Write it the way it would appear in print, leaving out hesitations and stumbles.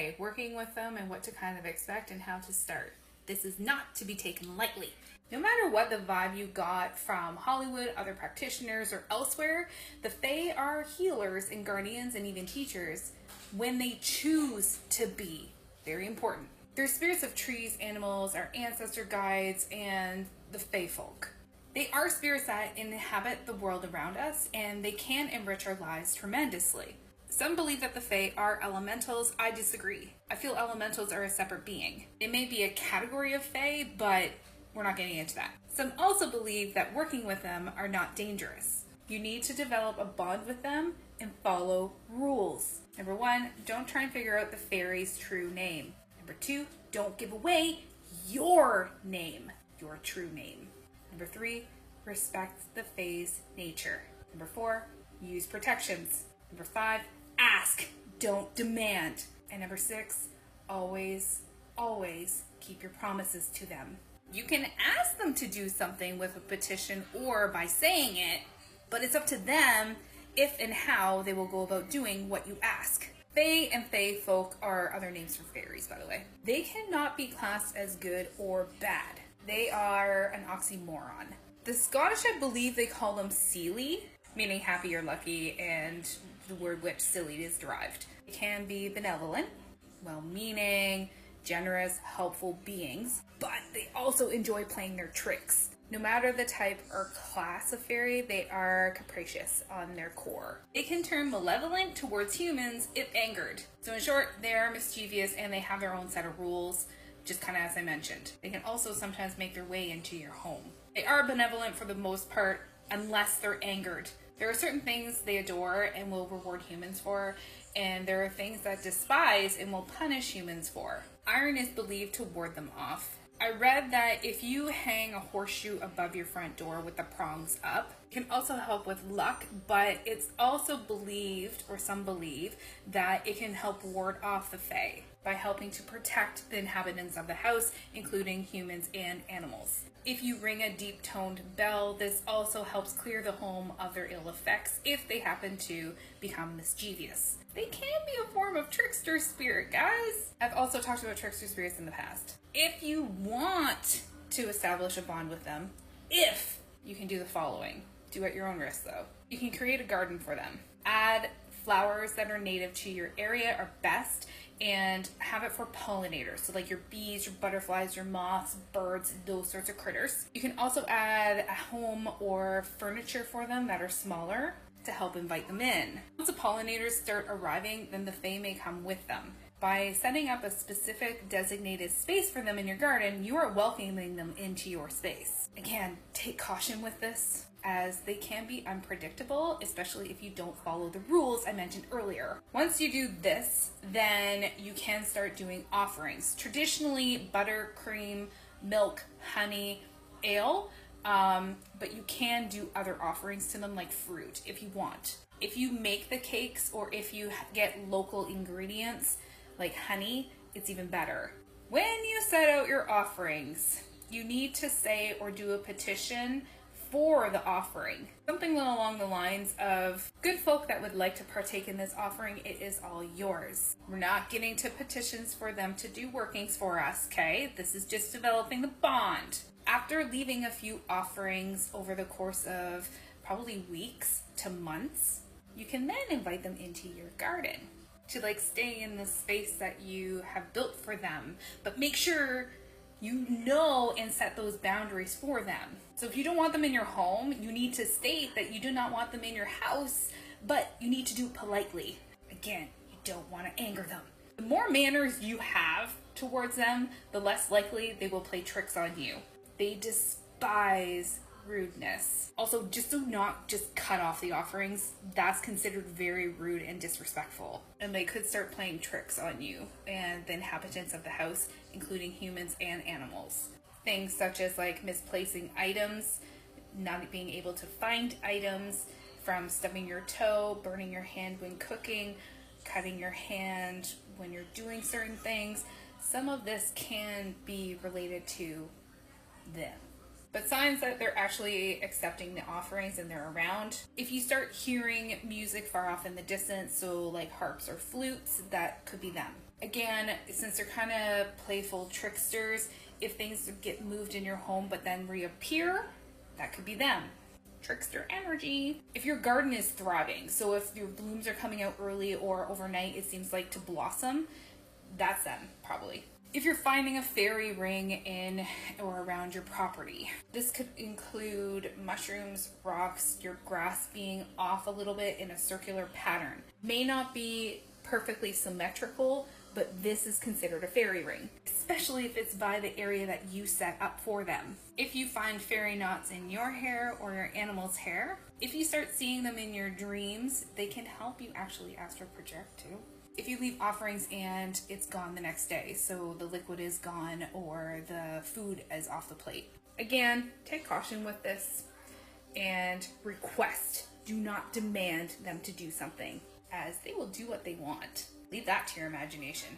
Fae, working with them and what to kind of expect and how to start. This is not to be taken lightly. No matter what the vibe you got from Hollywood, other practitioners, or elsewhere, the Fae are healers and guardians and even teachers when they choose to be. Very important. They're spirits of trees, animals, our ancestor guides, and the Fae folk. They are spirits that inhabit the world around us, and they can enrich our lives tremendously. Some believe that the Fae are elementals. I disagree. I feel elementals are a separate being. It may be a category of Fae, but we're not getting into that. Some also believe that working with them are not dangerous. You need to develop a bond with them and follow rules. Number 1, don't try and figure out the fairy's true name. Number 2, don't give away your name, your true name. Number 3, respect the Fae's nature. Number 4, use protections. Number 5, ask, don't demand. And number 6, always keep your promises to them. You can ask them to do something with a petition or by saying it, but it's up to them if and how they will go about doing what you ask. Fae and Fae folk are other names for fairies, by the way. They cannot be classed as good or bad. They are an oxymoron. The Scottish, I believe they call them Seelie, meaning happy or lucky, and the word which silly is derived. They can be benevolent, well-meaning, generous, helpful beings, but they also enjoy playing their tricks. No matter the type or class of fairy, they are capricious on their core. They can turn malevolent towards humans if angered. So in short, they are mischievous and they have their own set of rules, just kind of as I mentioned. They can also sometimes make their way into your home. They are benevolent for the most part, unless they're angered. There are certain things they adore and will reward humans for, and there are things that despise and will punish humans for. Iron is believed to ward them off. I read that if you hang a horseshoe above your front door with the prongs up, it can also help with luck, but it's also believed, or some believe, that it can help ward off the Fae by helping to protect the inhabitants of the house, including humans and animals. If you ring a deep-toned bell, this also helps clear the home of their ill effects if they happen to become mischievous. They can be a form of trickster spirit, guys. I've also talked about trickster spirits in the past. If you want to establish a bond with them, if you can do the following, do at your own risk though. You can create a garden for them. Add flowers that are native to your area are best, and have it for pollinators. So like your bees, your butterflies, your moths, birds, those sorts of critters. You can also add a home or furniture for them that are smaller to help invite them in. Once the pollinators start arriving, then the Fae may come with them. By setting up a specific designated space for them in your garden, you are welcoming them into your space. Again, take caution with this, as they can be unpredictable, especially if you don't follow the rules I mentioned earlier. Once you do this, then you can start doing offerings. Traditionally, butter, cream, milk, honey, ale, but you can do other offerings to them like fruit if you want. If you make the cakes or if you get local ingredients like honey, it's even better. When you set out your offerings, you need to say or do a petition for the offering. Something along the lines of, good folk that would like to partake in this offering, it is all yours. We're not getting to petitions for them to do workings for us, okay? This is just developing the bond. After leaving a few offerings over the course of probably weeks to months, you can then invite them into your garden to stay in the space that you have built for them, but make sure you know and set those boundaries for them. So if you don't want them in your home, you need to state that you do not want them in your house, but you need to do it politely. Again, you don't want to anger them. The more manners you have towards them, the less likely they will play tricks on you. They despise rudeness. Also, just do not just cut off the offerings. That's considered very rude and disrespectful. And they could start playing tricks on you and the inhabitants of the house, including humans and animals. Things such as misplacing items, not being able to find items, from stubbing your toe, burning your hand when cooking, cutting your hand when you're doing certain things. Some of this can be related to them. But signs that they're actually accepting the offerings and they're around. If you start hearing music far off in the distance, so like harps or flutes, that could be them. Again, since they're kind of playful tricksters, if things get moved in your home but then reappear, that could be them. Trickster energy. If your garden is thriving, so if your blooms are coming out early or overnight, it seems like to blossom, that's them, probably. If you're finding a fairy ring in or around your property, this could include mushrooms, rocks, your grass being off a little bit in a circular pattern. May not be perfectly symmetrical, but this is considered a fairy ring, especially if it's by the area that you set up for them. If you find fairy knots in your hair or your animal's hair, if you start seeing them in your dreams, they can help you actually astral project too. If you leave offerings and it's gone the next day, so the liquid is gone or the food is off the plate. Again, take caution with this and request. Do not demand them to do something, as they will do what they want. Leave that to your imagination.